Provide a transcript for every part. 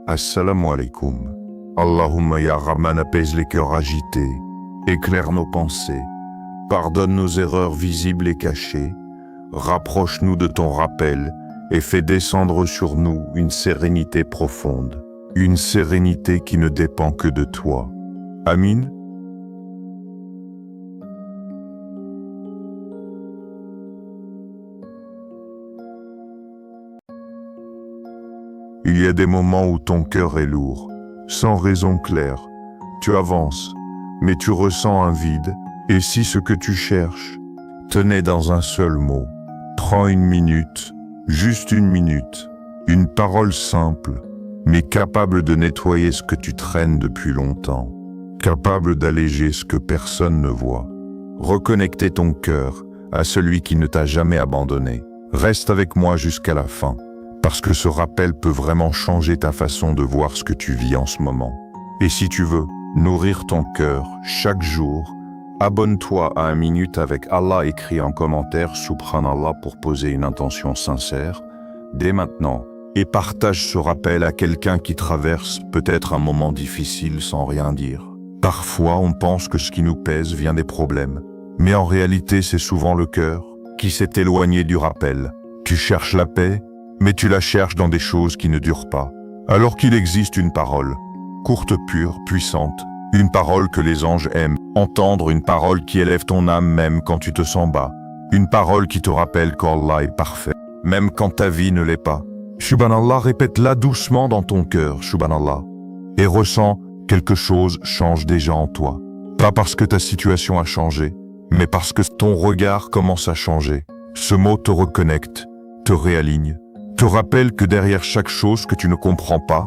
Assalamu alaikum. Allahumma ya Rahman, apaise les cœurs agités, éclaire nos pensées, pardonne nos erreurs visibles et cachées, rapproche-nous de ton rappel et fais descendre sur nous une sérénité profonde, une sérénité qui ne dépend que de toi. Amin. Il y a des moments où ton cœur est lourd, sans raison claire. Tu avances, mais tu ressens un vide. Et si ce que tu cherches tenait dans un seul mot? Prends une minute, juste une minute, une parole simple, mais capable de nettoyer ce que tu traînes depuis longtemps, capable d'alléger ce que personne ne voit. Reconnecter ton cœur à celui qui ne t'a jamais abandonné. Reste avec moi jusqu'à la fin. Parce que ce rappel peut vraiment changer ta façon de voir ce que tu vis en ce moment. Et si tu veux nourrir ton cœur chaque jour, abonne-toi à 1 minute avec Allah, écrit en commentaire Subhanallah pour poser une intention sincère, dès maintenant, et partage ce rappel à quelqu'un qui traverse peut-être un moment difficile sans rien dire. Parfois, on pense que ce qui nous pèse vient des problèmes, mais en réalité, c'est souvent le cœur qui s'est éloigné du rappel. Tu cherches la paix, mais tu la cherches dans des choses qui ne durent pas. Alors qu'il existe une parole, courte, pure, puissante, une parole que les anges aiment entendre, une parole qui élève ton âme même quand tu te sens bas, une parole qui te rappelle qu'Allah est parfait, même quand ta vie ne l'est pas. Subhanallah, répète-la doucement dans ton cœur, Subhanallah, et ressens quelque chose change déjà en toi. Pas parce que ta situation a changé, mais parce que ton regard commence à changer. Ce mot te reconnecte, te réaligne, te rappelle que derrière chaque chose que tu ne comprends pas,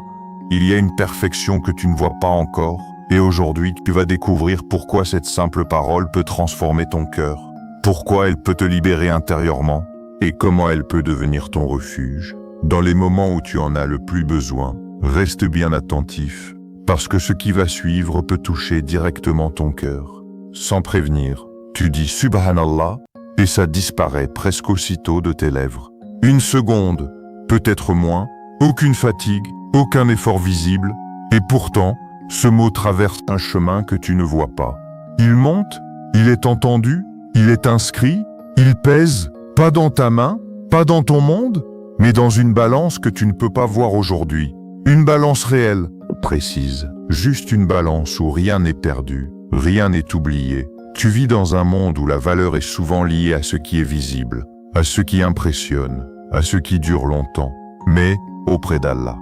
il y a une perfection que tu ne vois pas encore. Et aujourd'hui, tu vas découvrir pourquoi cette simple parole peut transformer ton cœur, pourquoi elle peut te libérer intérieurement, et comment elle peut devenir ton refuge. Dans les moments où tu en as le plus besoin, reste bien attentif, parce que ce qui va suivre peut toucher directement ton cœur. Sans prévenir, tu dis Subhanallah, et ça disparaît presque aussitôt de tes lèvres. 1 seconde, peut-être moins, aucune fatigue, aucun effort visible, et pourtant, ce mot traverse un chemin que tu ne vois pas. Il monte, il est entendu, il est inscrit, il pèse, pas dans ta main, pas dans ton monde, mais dans une balance que tu ne peux pas voir aujourd'hui. Une balance réelle, précise, juste une balance où rien n'est perdu, rien n'est oublié. Tu vis dans un monde où la valeur est souvent liée à ce qui est visible, à ce qui impressionne, à ce qui dure longtemps. Mais, auprès d'Allah,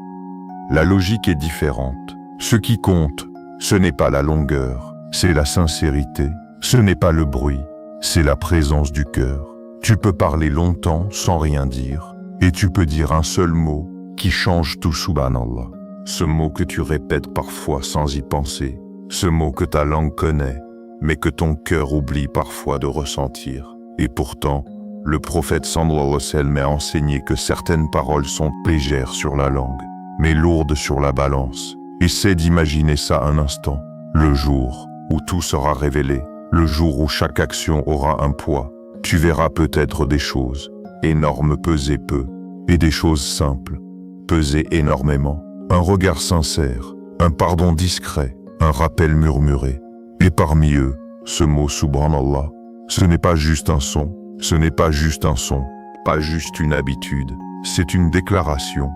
la logique est différente. Ce qui compte, ce n'est pas la longueur, c'est la sincérité. Ce n'est pas le bruit, c'est la présence du cœur. Tu peux parler longtemps sans rien dire, et tu peux dire un seul mot qui change tout, Subhanallah. Ce mot que tu répètes parfois sans y penser, ce mot que ta langue connaît, mais que ton cœur oublie parfois de ressentir. Et pourtant, le prophète sallallahu alayhi wa sallam a enseigné que certaines paroles sont légères sur la langue, mais lourdes sur la balance. Essaie d'imaginer ça un instant. Le jour où tout sera révélé, le jour où chaque action aura un poids, tu verras peut-être des choses énormes peser peu, et des choses simples peser énormément. Un regard sincère, un pardon discret, un rappel murmuré. Et parmi eux, ce mot Subhanallah, ce n'est pas juste un son, ce n'est pas juste un son, pas juste une habitude, c'est une déclaration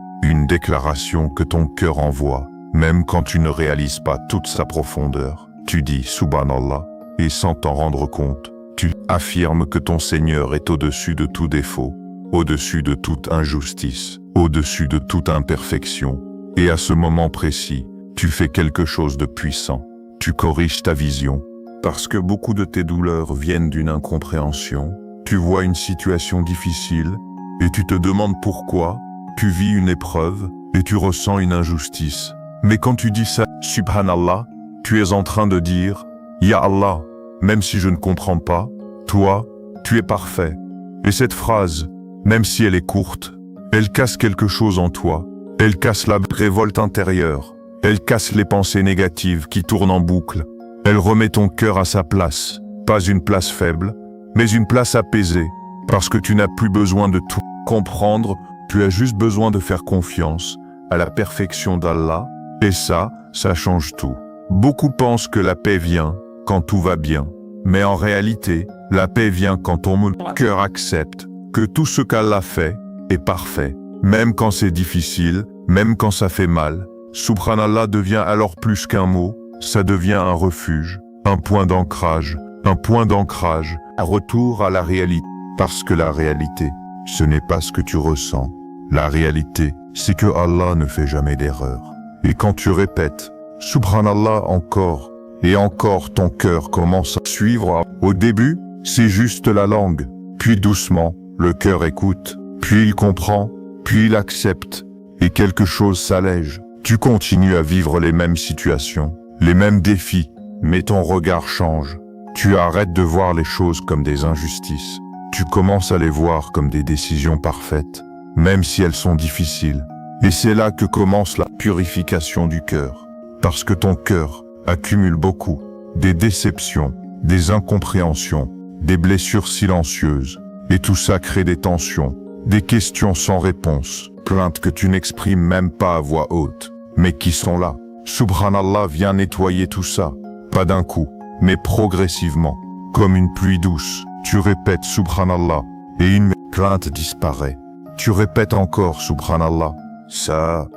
que ton cœur envoie. Même quand tu ne réalises pas toute sa profondeur, tu dis Subhanallah, et sans t'en rendre compte, tu affirmes que ton Seigneur est au-dessus de tout défaut, au-dessus de toute injustice, au-dessus de toute imperfection. Et à ce moment précis, tu fais quelque chose de puissant. Tu corriges ta vision, parce que beaucoup de tes douleurs viennent d'une incompréhension. Tu vois une situation difficile, et tu te demandes pourquoi. Tu vis une épreuve, et tu ressens une injustice. Mais quand tu dis ça, Subhanallah, tu es en train de dire, Ya Allah, même si je ne comprends pas, toi, tu es parfait. Et cette phrase, même si elle est courte, elle casse quelque chose en toi. Elle casse la révolte intérieure. Elle casse les pensées négatives qui tournent en boucle. Elle remet ton cœur à sa place. Pas une place faible, mais une place apaisée. Parce que tu n'as plus besoin de tout comprendre, tu as juste besoin de faire confiance à la perfection d'Allah, et ça change tout. Beaucoup pensent que la paix vient quand tout va bien, mais en réalité, la paix vient quand ton cœur accepte que tout ce qu'Allah fait est parfait. Même quand c'est difficile, même quand ça fait mal, Subhanallah devient alors plus qu'un mot, ça devient un refuge, un point d'ancrage, un retour à la réalité. Parce que la réalité, ce n'est pas ce que tu ressens. La réalité, c'est que Allah ne fait jamais d'erreur. Et quand tu répètes, Subhanallah encore, et encore ton cœur commence à suivre. Au début, c'est juste la langue. Puis doucement, le cœur écoute. Puis il comprend. Puis il accepte. Et quelque chose s'allège. Tu continues à vivre les mêmes situations, les mêmes défis. Mais ton regard change. Tu arrêtes de voir les choses comme des injustices. Tu commences à les voir comme des décisions parfaites, même si elles sont difficiles. Et c'est là que commence la purification du cœur. Parce que ton cœur accumule beaucoup, des déceptions, des incompréhensions, des blessures silencieuses. Et tout ça crée des tensions, des questions sans réponse, plaintes que tu n'exprimes même pas à voix haute, mais qui sont là. Subhanallah vient nettoyer tout ça, pas d'un coup, mais progressivement, comme une pluie douce. Tu répètes Subhanallah, et une plainte disparaît. Tu répètes encore Subhanallah. Ça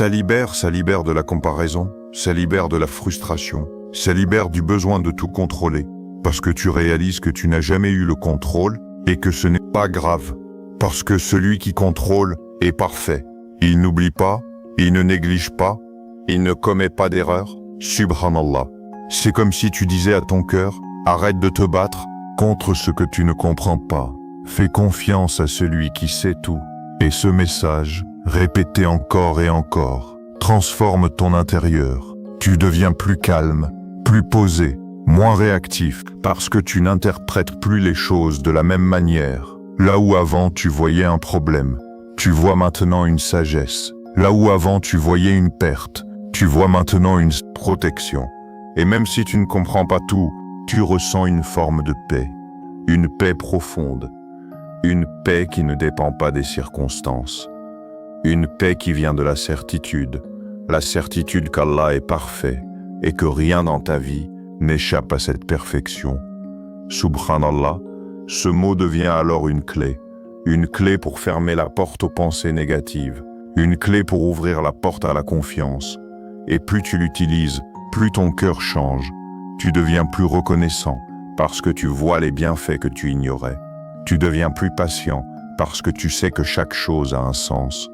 libère de la comparaison, ça libère de la frustration, ça libère du besoin de tout contrôler, parce que tu réalises que tu n'as jamais eu le contrôle, et que ce n'est pas grave, parce que celui qui contrôle est parfait. Il n'oublie pas, il ne néglige pas, il ne commet pas d'erreur. Subhanallah. C'est comme si tu disais à ton cœur, arrête de te battre contre ce que tu ne comprends pas. Fais confiance à celui qui sait tout. Et ce message, répété encore et encore, transforme ton intérieur. Tu deviens plus calme, plus posé, moins réactif, parce que tu n'interprètes plus les choses de la même manière. Là où avant tu voyais un problème, tu vois maintenant une sagesse. Là où avant tu voyais une perte, tu vois maintenant une protection. Et même si tu ne comprends pas tout, tu ressens une forme de paix. Une paix profonde. Une paix qui ne dépend pas des circonstances. Une paix qui vient de la certitude qu'Allah est parfait et que rien dans ta vie n'échappe à cette perfection. Subhanallah, ce mot devient alors une clé pour fermer la porte aux pensées négatives, une clé pour ouvrir la porte à la confiance. Et plus tu l'utilises, plus ton cœur change. Tu deviens plus reconnaissant parce que tu vois les bienfaits que tu ignorais. Tu deviens plus patient parce que tu sais que chaque chose a un sens.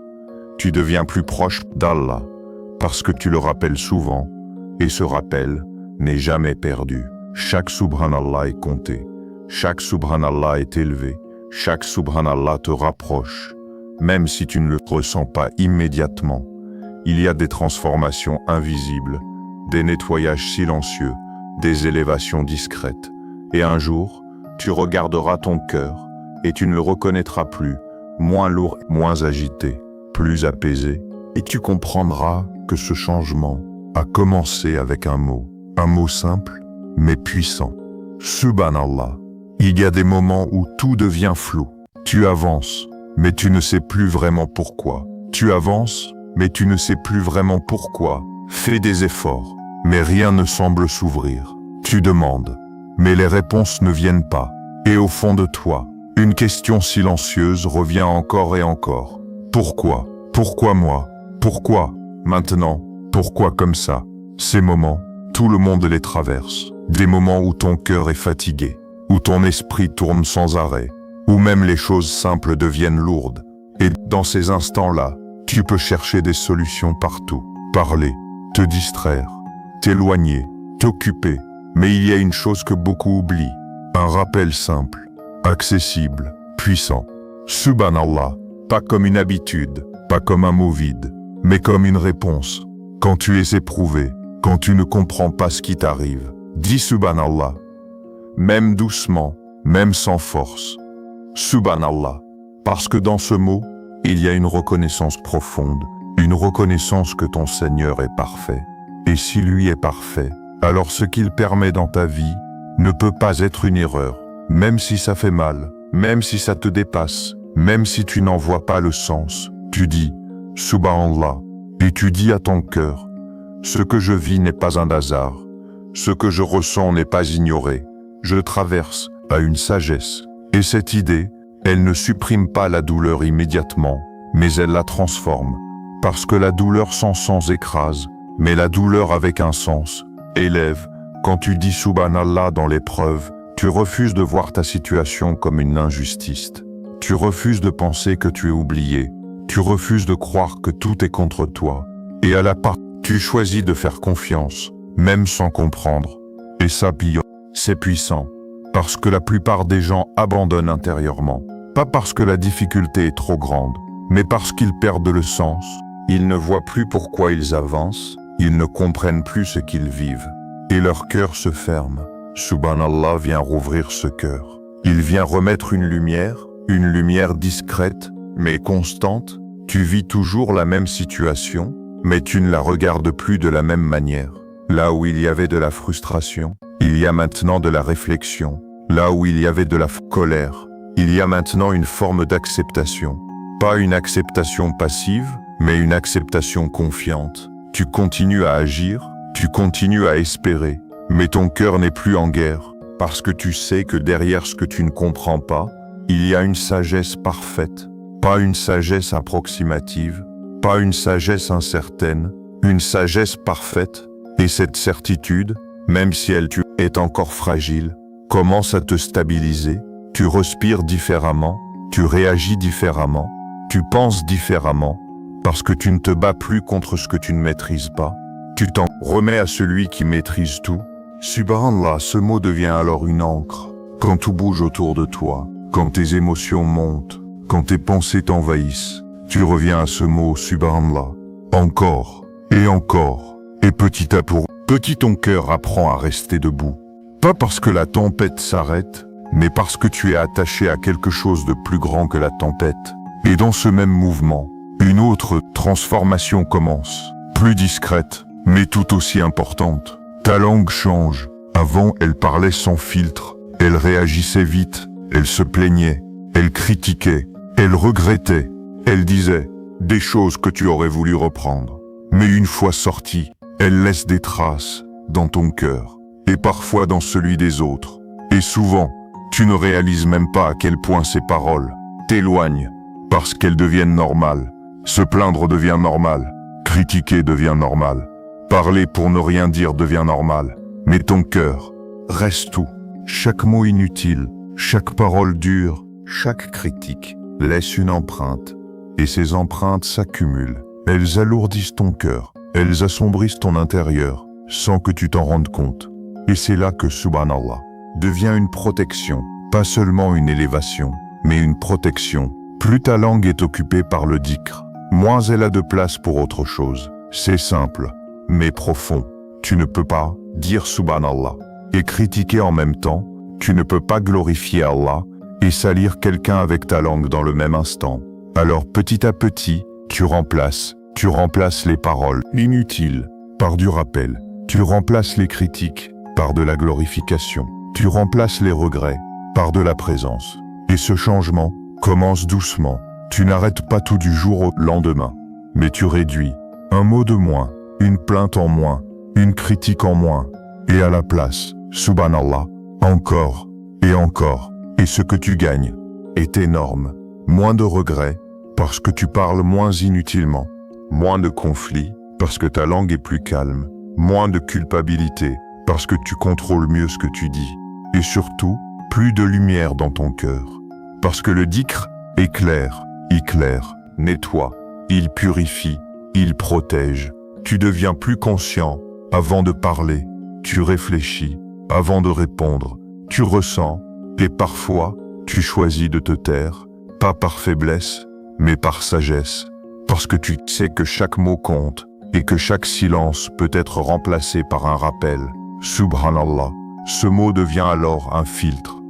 Tu deviens plus proche d'Allah parce que tu le rappelles souvent. Et ce rappel n'est jamais perdu. Chaque Subhanallah est compté. Chaque Subhanallah est élevé. Chaque Subhanallah te rapproche. Même si tu ne le ressens pas immédiatement, il y a des transformations invisibles, des nettoyages silencieux, des élévations discrètes. Et un jour, tu regarderas ton cœur et tu ne le reconnaîtras plus, moins lourd, moins agité, plus apaisé. Et tu comprendras que ce changement a commencé avec un mot simple, mais puissant. Subhanallah. Il y a des moments où tout devient flou. Tu avances, mais tu ne sais plus vraiment pourquoi. Tu avances, mais tu ne sais plus vraiment pourquoi. Fais des efforts, mais rien ne semble s'ouvrir. Tu demandes, mais les réponses ne viennent pas. Et au fond de toi, une question silencieuse revient encore et encore. Pourquoi? Pourquoi moi? Pourquoi? Maintenant? Pourquoi comme ça? Ces moments, tout le monde les traverse. Des moments où ton cœur est fatigué, où ton esprit tourne sans arrêt, où même les choses simples deviennent lourdes. Et dans ces instants-là, tu peux chercher des solutions partout. Parler, te distraire, t'éloigner, t'occuper. Mais il y a une chose que beaucoup oublient. Un rappel simple, accessible, puissant. Subhanallah, pas comme une habitude, pas comme un mot vide, mais comme une réponse. Quand tu es éprouvé, quand tu ne comprends pas ce qui t'arrive, dis Subhanallah. Même doucement, même sans force. Subhanallah. Parce que dans ce mot, il y a une reconnaissance profonde, une reconnaissance que ton Seigneur est parfait. Et si lui est parfait, alors ce qu'il permet dans ta vie ne peut pas être une erreur. Même si ça fait mal, même si ça te dépasse, même si tu n'en vois pas le sens, tu dis Subhanallah. Et tu dis à ton cœur, ce que je vis n'est pas un hasard, ce que je ressens n'est pas ignoré, je traverse à une sagesse. Et cette idée, elle ne supprime pas la douleur immédiatement, mais elle la transforme, parce que la douleur sans sens écrase, mais la douleur avec un sens élève. Quand tu dis Subhanallah dans l'épreuve, tu refuses de voir ta situation comme une injustice. Tu refuses de penser que tu es oublié. Tu refuses de croire que tout est contre toi. Et à la part, tu choisis de faire confiance, même sans comprendre. Et ça, c'est puissant, parce que la plupart des gens abandonnent intérieurement. Pas parce que la difficulté est trop grande, mais parce qu'ils perdent le sens. Ils ne voient plus pourquoi ils avancent, ils ne comprennent plus ce qu'ils vivent. Et leur cœur se ferme. Subhanallah vient rouvrir ce cœur. Il vient remettre une lumière discrète, mais constante. Tu vis toujours la même situation, mais tu ne la regardes plus de la même manière. Là où il y avait de la frustration, il y a maintenant de la réflexion. Là où il y avait de la colère, il y a maintenant une forme d'acceptation. Pas une acceptation passive, mais une acceptation confiante. Tu continues à agir, tu continues à espérer, mais ton cœur n'est plus en guerre, parce que tu sais que derrière ce que tu ne comprends pas, il y a une sagesse parfaite, pas une sagesse approximative, pas une sagesse incertaine, une sagesse parfaite. Et cette certitude, même si elle est encore fragile, commence à te stabiliser. Tu respires différemment, tu réagis différemment, tu penses différemment, parce que tu ne te bats plus contre ce que tu ne maîtrises pas. Tu t'en remets à celui qui maîtrise tout. Subhanallah, ce mot devient alors une encre. Quand tout bouge autour de toi, quand tes émotions montent, quand tes pensées t'envahissent, tu reviens à ce mot Subhanallah. Encore, et petit à petit ton cœur apprend à rester debout. Pas parce que la tempête s'arrête, mais parce que tu es attaché à quelque chose de plus grand que la tempête. Et dans ce même mouvement, une autre transformation commence, plus discrète, mais tout aussi importante. Ta langue change. Avant, elle parlait sans filtre, elle réagissait vite, elle se plaignait, elle critiquait, elle regrettait, elle disait des choses que tu aurais voulu reprendre. Mais une fois sortie, elle laisse des traces dans ton cœur, et parfois dans celui des autres. Et souvent, tu ne réalises même pas à quel point ces paroles t'éloignent, parce qu'elles deviennent normales. Se plaindre devient normal, critiquer devient normal, parler pour ne rien dire devient normal. Mais ton cœur reste tout. Chaque mot inutile, chaque parole dure, chaque critique laisse une empreinte. Et ces empreintes s'accumulent. Elles alourdissent ton cœur, elles assombrissent ton intérieur, sans que tu t'en rendes compte. Et c'est là que Subhanallah devient une protection, pas seulement une élévation, mais une protection. Plus ta langue est occupée par le dhikr, moins elle a de place pour autre chose. C'est simple, mais profond. Tu ne peux pas dire Subhanallah et critiquer en même temps. Tu ne peux pas glorifier Allah et salir quelqu'un avec ta langue dans le même instant. Alors petit à petit, tu remplaces les paroles inutiles par du rappel. Tu remplaces les critiques par de la glorification. Tu remplaces les regrets par de la présence. Et ce changement commence doucement. Tu n'arrêtes pas tout du jour au lendemain, mais tu réduis. Un mot de moins, une plainte en moins, une critique en moins. Et à la place, Subhanallah, encore et encore. Et ce que tu gagnes est énorme. Moins de regrets, parce que tu parles moins inutilement. Moins de conflits, parce que ta langue est plus calme. Moins de culpabilité, parce que tu contrôles mieux ce que tu dis. Et surtout, plus de lumière dans ton cœur. Parce que le dhikr éclaire, nettoie, il purifie, il protège. Tu deviens plus conscient avant de parler. Tu réfléchis avant de répondre. Tu ressens, et parfois, tu choisis de te taire, pas par faiblesse, mais par sagesse. Parce que tu sais que chaque mot compte, et que chaque silence peut être remplacé par un rappel. Subhanallah, ce mot devient alors un filtre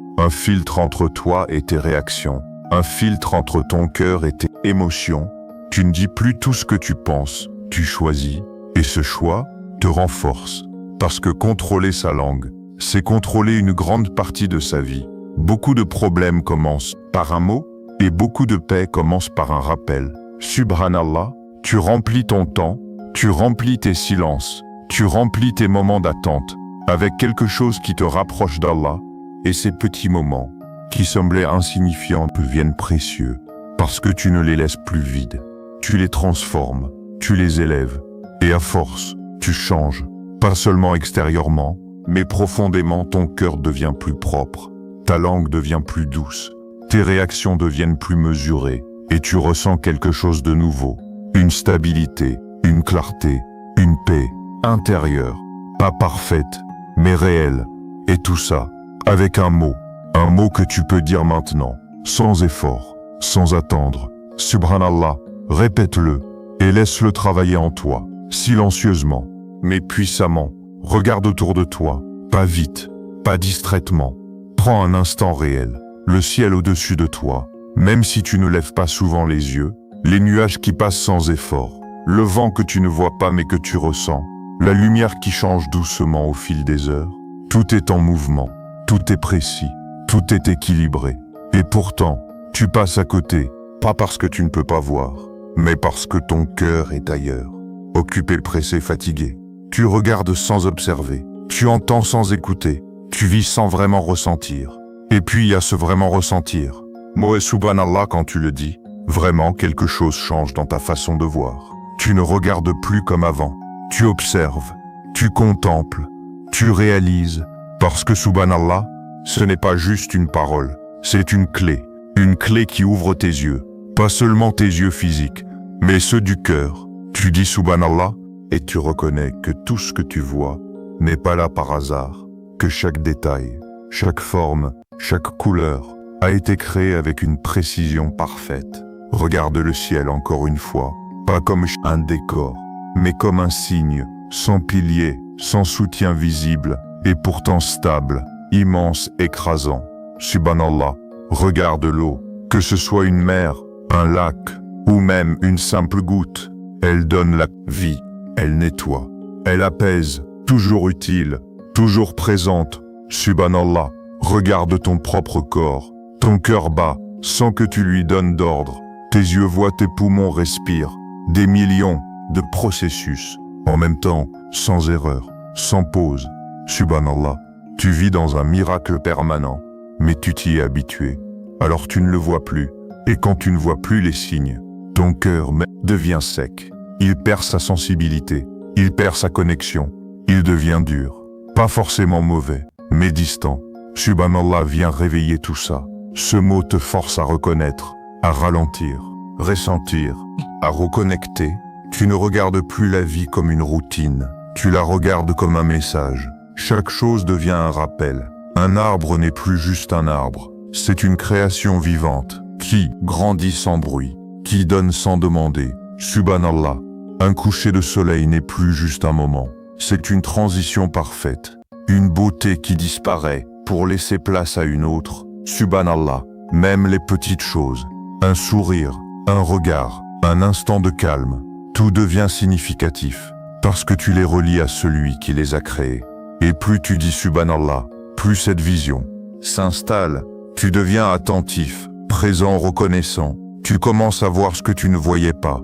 entre toi et tes réactions, un filtre entre ton cœur et tes émotions. Tu ne dis plus tout ce que tu penses, tu choisis, et ce choix te renforce. Parce que contrôler sa langue, c'est contrôler une grande partie de sa vie. Beaucoup de problèmes commencent par un mot, et beaucoup de paix commencent par un rappel. Subhanallah, Tu remplis ton temps, tu remplis tes silences, tu remplis tes moments d'attente avec quelque chose qui te rapproche d'Allah, et ces petits moments, qui semblaient insignifiants, deviennent précieux, parce que tu ne les laisses plus vides. Tu les transformes, tu les élèves, et à force, tu changes, pas seulement extérieurement, mais profondément ton cœur devient plus propre, ta langue devient plus douce, tes réactions deviennent plus mesurées, et tu ressens quelque chose de nouveau, une stabilité, une clarté, une paix intérieure, pas parfaite, mais réelle, et tout ça, avec un mot que tu peux dire maintenant, sans effort, sans attendre. Subhanallah, répète-le, et laisse-le travailler en toi, silencieusement, mais puissamment. Regarde autour de toi, pas vite, pas distraitement. Prends un instant réel, le ciel au-dessus de toi, même si tu ne lèves pas souvent les yeux, les nuages qui passent sans effort, le vent que tu ne vois pas mais que tu ressens, la lumière qui change doucement au fil des heures. Tout est en mouvement, tout est précis, tout est équilibré. Et pourtant, tu passes à côté, pas parce que tu ne peux pas voir, mais parce que ton cœur est ailleurs. Occupé, pressé, fatigué. Tu regardes sans observer, tu entends sans écouter, tu vis sans vraiment ressentir. Et puis il y a ce vraiment ressentir. Moe subhanallah, quand tu le dis, vraiment quelque chose change dans ta façon de voir. Tu ne regardes plus comme avant, tu observes, tu contemples, tu réalises, parce que subhanallah, ce n'est pas juste une parole, c'est une clé qui ouvre tes yeux, pas seulement tes yeux physiques, mais ceux du cœur. Tu dis subhanallah, et tu reconnais que tout ce que tu vois n'est pas là par hasard, que chaque détail, chaque forme, chaque couleur a été créé avec une précision parfaite. Regarde le ciel encore une fois, pas comme un décor, mais comme un signe, sans pilier, sans soutien visible, et pourtant stable, immense, écrasant. Subhanallah, regarde l'eau, que ce soit une mer, un lac, ou même une simple goutte, elle donne la vie, elle nettoie, elle apaise, toujours utile, toujours présente. Subhanallah, regarde ton propre corps, ton cœur bat, sans que tu lui donnes d'ordre. Tes yeux voient, tes poumons respirent, des millions de processus, en même temps, sans erreur, sans pause. Subhanallah, tu vis dans un miracle permanent, mais tu t'y es habitué, alors tu ne le vois plus, et quand tu ne vois plus les signes, ton cœur devient sec, il perd sa sensibilité, il perd sa connexion, il devient dur, pas forcément mauvais, mais distant. Subhanallah vient réveiller tout ça. Ce mot te force à reconnaître, à ralentir, ressentir, à reconnecter. Tu ne regardes plus la vie comme une routine, tu la regardes comme un message. Chaque chose devient un rappel. Un arbre n'est plus juste un arbre, c'est une création vivante, qui grandit sans bruit, qui donne sans demander. Subhanallah, un coucher de soleil n'est plus juste un moment, c'est une transition parfaite, une beauté qui disparaît pour laisser place à une autre. Subhanallah, même les petites choses, un sourire, un regard, un instant de calme, tout devient significatif, parce que tu les relis à celui qui les a créés. Et plus tu dis Subhanallah, plus cette vision s'installe, tu deviens attentif, présent, reconnaissant, tu commences à voir ce que tu ne voyais pas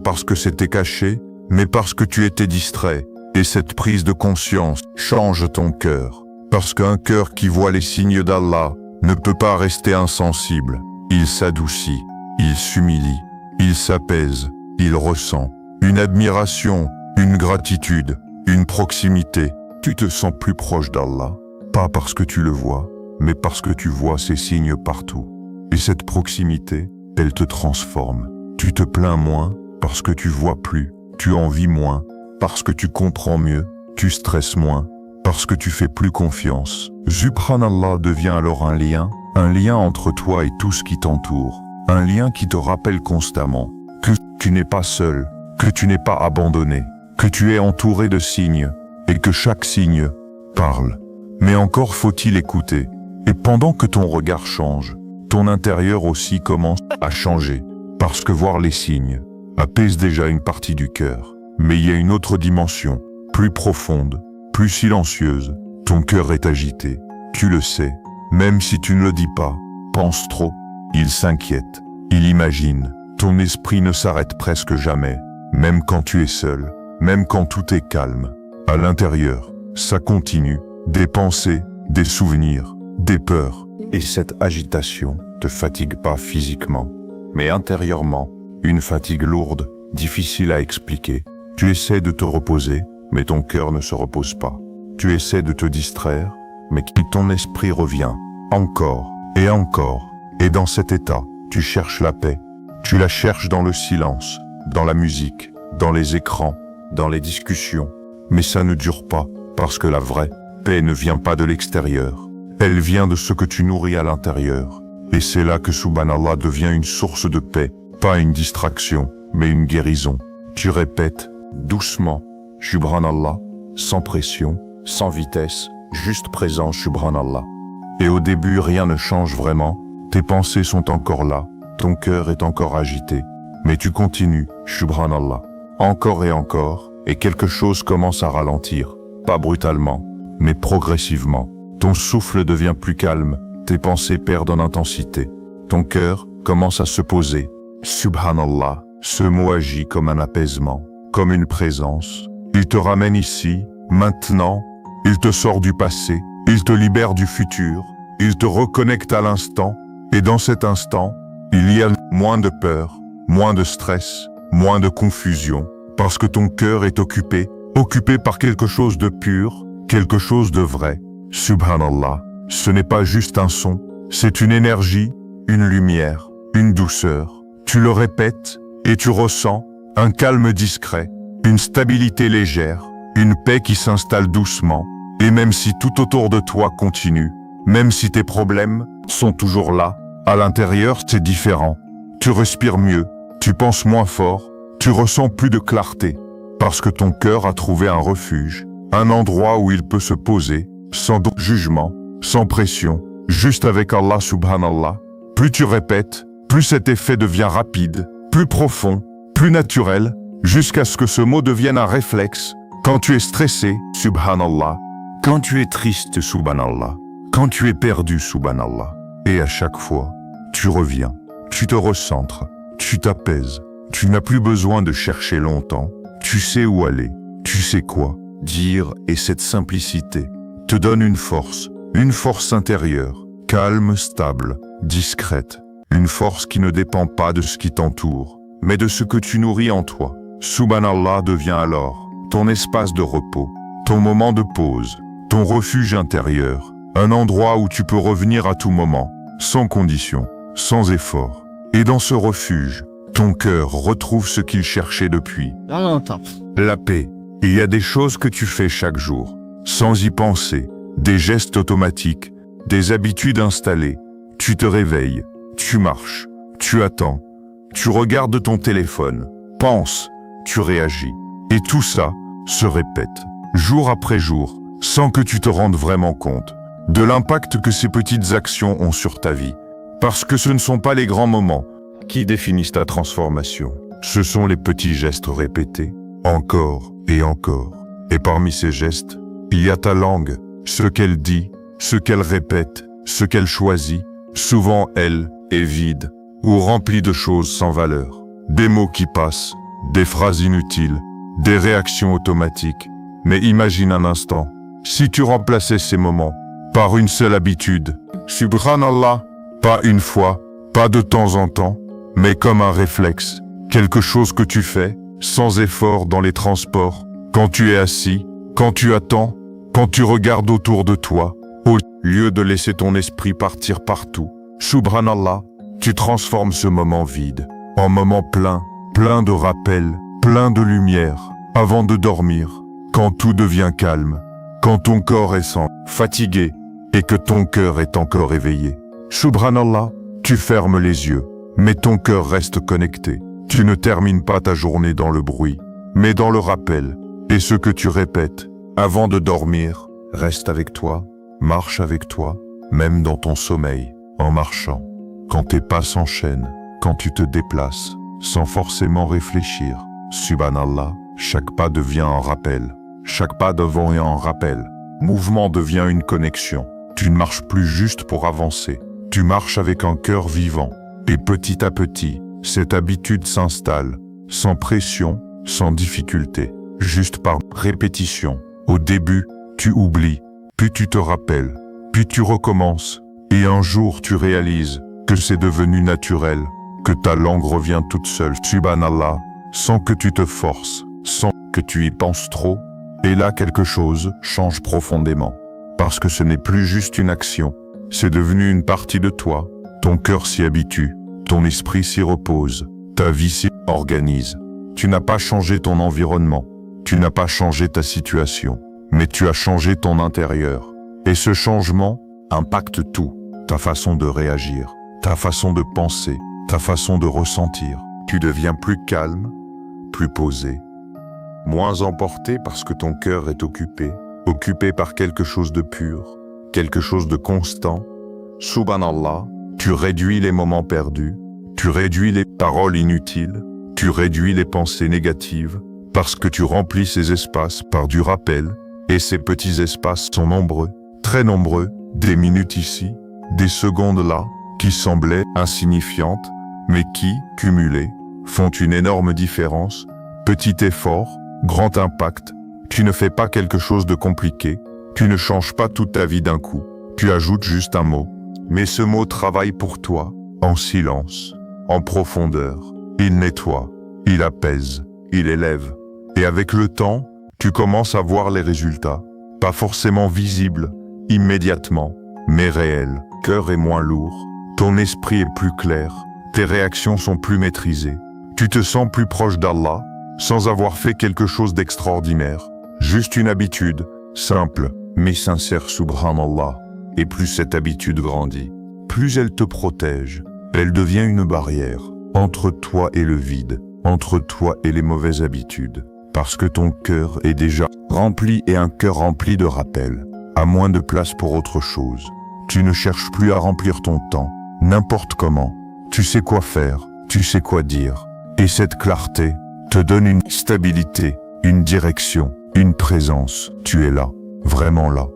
parce que c'était caché, mais parce que tu étais distrait, et cette prise de conscience change ton cœur, parce qu'un cœur qui voit les signes d'Allah ne peut pas rester insensible, il s'adoucit, il s'humilie, il s'apaise, il ressent une admiration, une gratitude, une proximité. Tu te sens plus proche d'Allah, pas parce que tu le vois, mais parce que tu vois ces signes partout. Et cette proximité, elle te transforme. Tu te plains moins parce que tu vois plus, tu en vis moins parce que tu comprends mieux, tu stresses moins parce que tu fais plus confiance. Subhanallah devient alors un lien entre toi et tout ce qui t'entoure, un lien qui te rappelle constamment que tu n'es pas seul, que tu n'es pas abandonné, que tu es entouré de signes, et que chaque signe parle. Mais encore faut-il écouter. Et pendant que ton regard change, ton intérieur aussi commence à changer. Parce que voir les signes apaise déjà une partie du cœur. Mais il y a une autre dimension, plus profonde, plus silencieuse. Ton cœur est agité, tu le sais. Même si tu ne le dis pas, pense trop. Il s'inquiète, il imagine. Ton esprit ne s'arrête presque jamais. même quand tu es seul, même quand tout est calme. À l'intérieur, ça continue, des pensées, des souvenirs, des peurs. Et cette agitation te fatigue pas physiquement, mais intérieurement, une fatigue lourde, difficile à expliquer. Tu essaies de te reposer, mais ton cœur ne se repose pas. Tu essaies de te distraire, mais ton esprit revient, encore, et dans cet état, tu cherches la paix. Tu la cherches dans le silence, dans la musique, dans les écrans, dans les discussions. Mais ça ne dure pas, parce que la vraie paix ne vient pas de l'extérieur. Elle vient de ce que tu nourris à l'intérieur. Et c'est là que Subhanallah devient une source de paix, pas une distraction, mais une guérison. Tu répètes, doucement, Subhanallah, sans pression, sans vitesse, juste présent Subhanallah. Et au début rien ne change vraiment, tes pensées sont encore là, ton cœur est encore agité. Mais tu continues, Subhanallah, encore, et quelque chose commence à ralentir, pas brutalement, mais progressivement. Ton souffle devient plus calme, tes pensées perdent en intensité. Ton cœur commence à se poser. Subhanallah, ce mot agit comme un apaisement, comme une présence. Il te ramène ici, maintenant, il te sort du passé, il te libère du futur, il te reconnecte à l'instant, et dans cet instant, il y a moins de peur, moins de stress, moins de confusion, parce que ton cœur est occupé par quelque chose de pur, quelque chose de vrai. Subhanallah, ce n'est pas juste un son, c'est une énergie, une lumière, une douceur. Tu le répètes, et tu ressens un calme discret, une stabilité légère, une paix qui s'installe doucement, et même si tout autour de toi continue, même si tes problèmes sont toujours là, à l'intérieur c'est différent. Tu respires mieux, tu penses moins fort, tu ressens plus de clarté, parce que ton cœur a trouvé un refuge, un endroit où il peut se poser, sans jugement, sans pression, juste avec Allah Subhanallah. Plus tu répètes, plus cet effet devient rapide, plus profond, plus naturel, jusqu'à ce que ce mot devienne un réflexe. Quand tu es stressé, Subhanallah. Quand tu es triste, Subhanallah. Quand tu es perdu, Subhanallah. Et à chaque fois, tu reviens, tu te recentres, tu t'apaises. Tu n'as plus besoin de chercher longtemps. Tu sais où aller, tu sais quoi dire, et cette simplicité te donne une force intérieure, calme, stable, discrète. Une force qui ne dépend pas de ce qui t'entoure, mais de ce que tu nourris en toi. Subhanallah devient alors ton espace de repos, ton moment de pause, ton refuge intérieur, un endroit où tu peux revenir à tout moment, sans condition, sans effort. Et dans ce refuge, ton cœur retrouve ce qu'il cherchait depuis longtemps. La paix. Il y a des choses que tu fais chaque jour, sans y penser, des gestes automatiques, des habitudes installées. Tu te réveilles, tu marches, tu attends, tu regardes ton téléphone, pense, tu réagis. Et tout ça se répète, jour après jour, sans que tu te rendes vraiment compte de l'impact que ces petites actions ont sur ta vie. Parce que ce ne sont pas les grands moments qui définissent ta transformation. Ce sont les petits gestes répétés, encore et encore. Et parmi ces gestes, il y a ta langue, ce qu'elle dit, ce qu'elle répète, ce qu'elle choisit. Souvent, elle est vide ou remplie de choses sans valeur. Des mots qui passent, des phrases inutiles, des réactions automatiques. Mais imagine un instant, si tu remplaçais ces moments par une seule habitude. Subhanallah, pas une fois, pas de temps en temps, mais comme un réflexe, quelque chose que tu fais, sans effort dans les transports, quand tu es assis, quand tu attends, quand tu regardes autour de toi, au lieu de laisser ton esprit partir partout. Subhanallah, tu transformes ce moment vide en moment plein, plein de rappels, plein de lumière, avant de dormir, quand tout devient calme, quand ton corps est sans fatigué et que ton cœur est encore éveillé. Subhanallah, tu fermes les yeux, mais ton cœur reste connecté. Tu ne termines pas ta journée dans le bruit, mais dans le rappel. Et ce que tu répètes avant de dormir reste avec toi, marche avec toi, même dans ton sommeil, en marchant. Quand tes pas s'enchaînent, quand tu te déplaces, sans forcément réfléchir. Subhanallah, chaque pas devient un rappel. Chaque pas devient un rappel. Mouvement devient une connexion. Tu ne marches plus juste pour avancer. Tu marches avec un cœur vivant. Et petit à petit, cette habitude s'installe, sans pression, sans difficulté, juste par répétition. Au début, tu oublies, puis tu te rappelles, puis tu recommences, et un jour tu réalises que c'est devenu naturel, que ta langue revient toute seule, subhanallah, sans que tu te forces, sans que tu y penses trop, et là quelque chose change profondément. Parce que ce n'est plus juste une action, c'est devenu une partie de toi, ton cœur s'y habitue, ton esprit s'y repose, ta vie s'y organise. Tu n'as pas changé ton environnement, tu n'as pas changé ta situation, mais tu as changé ton intérieur. Et ce changement impacte tout, ta façon de réagir, ta façon de penser, ta façon de ressentir. Tu deviens plus calme, plus posé, moins emporté parce que ton cœur est occupé par quelque chose de pur, quelque chose de constant. Subhanallah, tu réduis les moments perdus, tu réduis les paroles inutiles, tu réduis les pensées négatives, parce que tu remplis ces espaces par du rappel, et ces petits espaces sont nombreux, très nombreux, des minutes ici, des secondes là, qui semblaient insignifiantes, mais qui, cumulées, font une énorme différence. Petit effort, grand impact. Tu ne fais pas quelque chose de compliqué, tu ne changes pas toute ta vie d'un coup, tu ajoutes juste un mot. Mais ce mot travaille pour toi, en silence, en profondeur. Il nettoie, il apaise, il élève. Et avec le temps, tu commences à voir les résultats. Pas forcément visibles, immédiatement, mais réels. Cœur est moins lourd, ton esprit est plus clair, tes réactions sont plus maîtrisées. Tu te sens plus proche d'Allah, sans avoir fait quelque chose d'extraordinaire. Juste une habitude, simple, mais sincère, subhanallah. Et plus cette habitude grandit, plus elle te protège. Elle devient une barrière entre toi et le vide, entre toi et les mauvaises habitudes. Parce que ton cœur est déjà rempli, et un cœur rempli de rappels a moins de place pour autre chose. Tu ne cherches plus à remplir ton temps, n'importe comment. Tu sais quoi faire, tu sais quoi dire. Et cette clarté te donne une stabilité, une direction, une présence. Tu es là, vraiment là.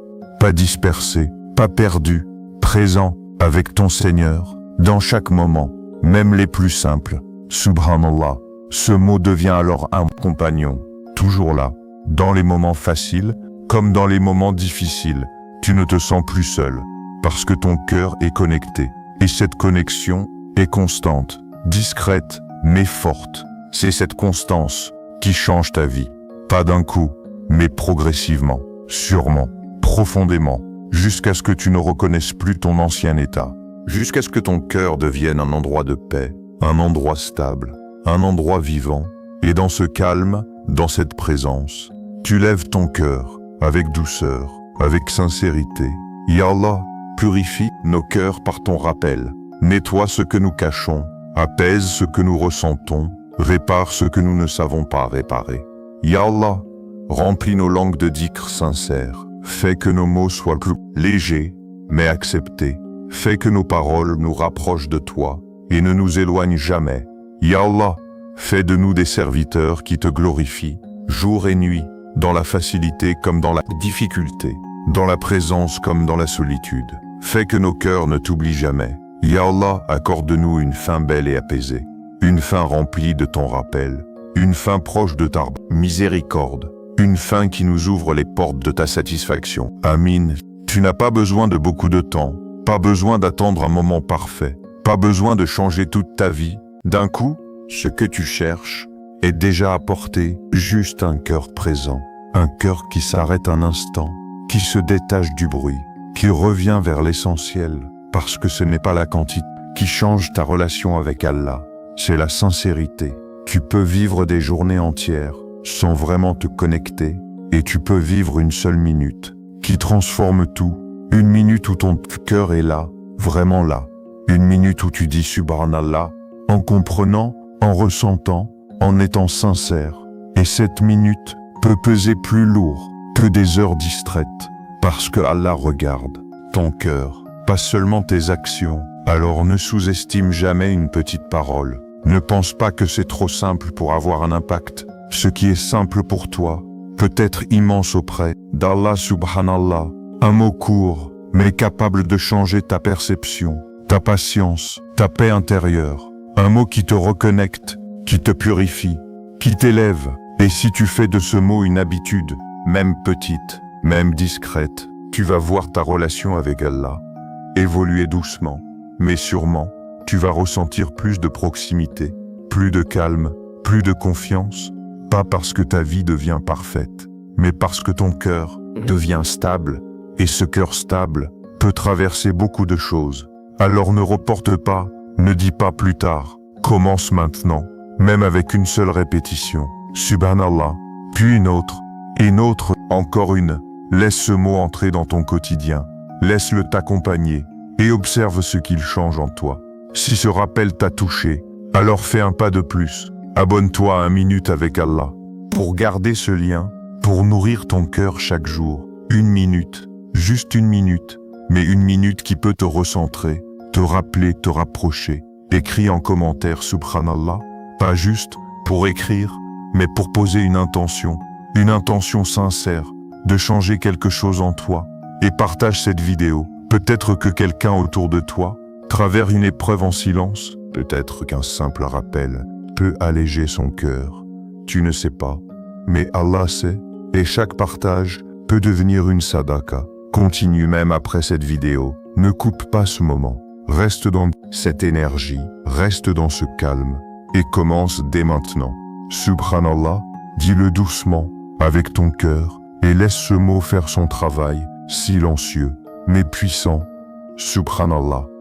Pas dispersé, pas perdu, présent avec ton Seigneur, dans chaque moment, même les plus simples. Subhanallah, ce mot devient alors un compagnon, toujours là, dans les moments faciles, comme dans les moments difficiles. Tu ne te sens plus seul, parce que ton cœur est connecté. Et cette connexion est constante, discrète, mais forte. C'est cette constance qui change ta vie. Pas d'un coup, mais progressivement, sûrement, profondément, jusqu'à ce que tu ne reconnaisses plus ton ancien état. Jusqu'à ce que ton cœur devienne un endroit de paix, un endroit stable, un endroit vivant. Et dans ce calme, dans cette présence, tu lèves ton cœur avec douceur, avec sincérité. Ya Allah, purifie nos cœurs par ton rappel. Nettoie ce que nous cachons, apaise ce que nous ressentons, répare ce que nous ne savons pas réparer. Ya Allah, remplis nos langues de dhikr sincères. Fais que nos mots soient plus légers, mais acceptés. Fais que nos paroles nous rapprochent de toi et ne nous éloignent jamais. Ya Allah, fais de nous des serviteurs qui te glorifient, jour et nuit, dans la facilité comme dans la difficulté, dans la présence comme dans la solitude. Fais que nos cœurs ne t'oublient jamais. Ya Allah, accorde-nous une fin belle et apaisée, une fin remplie de ton rappel, une fin proche de ta miséricorde, une fin qui nous ouvre les portes de ta satisfaction. Amin. Tu n'as pas besoin de beaucoup de temps, pas besoin d'attendre un moment parfait, pas besoin de changer toute ta vie. D'un coup, ce que tu cherches est déjà apporté, juste un cœur présent, un cœur qui s'arrête un instant, qui se détache du bruit, qui revient vers l'essentiel, parce que ce n'est pas la quantité qui change ta relation avec Allah, c'est la sincérité. Tu peux vivre des journées entières sans vraiment te connecter, et tu peux vivre une seule minute qui transforme tout, une minute où ton cœur est là, vraiment là, une minute où tu dis Subhanallah, en comprenant, en ressentant, en étant sincère. Et cette minute peut peser plus lourd que des heures distraites, parce que Allah regarde ton cœur, pas seulement tes actions. Alors ne sous-estime jamais une petite parole. Ne pense pas que c'est trop simple pour avoir un impact. Ce qui est simple pour toi peut être immense auprès d'Allah subhanallah. Un mot court, mais capable de changer ta perception, ta patience, ta paix intérieure. Un mot qui te reconnecte, qui te purifie, qui t'élève. Et si tu fais de ce mot une habitude, même petite, même discrète, tu vas voir ta relation avec Allah évoluer doucement, mais sûrement, tu vas ressentir plus de proximité, plus de calme, plus de confiance, pas parce que ta vie devient parfaite, mais parce que ton cœur devient stable, et ce cœur stable peut traverser beaucoup de choses. Alors ne reporte pas, ne dis pas plus tard, commence maintenant, même avec une seule répétition. Subhanallah, puis une autre, encore une. Laisse ce mot entrer dans ton quotidien, laisse-le t'accompagner, et observe ce qu'il change en toi. Si ce rappel t'a touché, alors fais un pas de plus. Abonne-toi à 1 minute avec Allah. Pour garder ce lien, pour nourrir ton cœur chaque jour. 1 minute, juste 1 minute, mais 1 minute qui peut te recentrer, te rappeler, te rapprocher. Écris en commentaire Subhanallah, pas juste pour écrire, mais pour poser une intention sincère, de changer quelque chose en toi. Et partage cette vidéo. Peut-être que quelqu'un autour de toi traverse une épreuve en silence. Peut-être qu'un simple rappel peut alléger son cœur. Tu ne sais pas, mais Allah sait, et chaque partage peut devenir une sadaqa. Continue même après cette vidéo. Ne coupe pas ce moment. Reste dans cette énergie, reste dans ce calme, et commence dès maintenant. Subhanallah, dis-le doucement, avec ton cœur, et laisse ce mot faire son travail, silencieux, mais puissant. Subhanallah.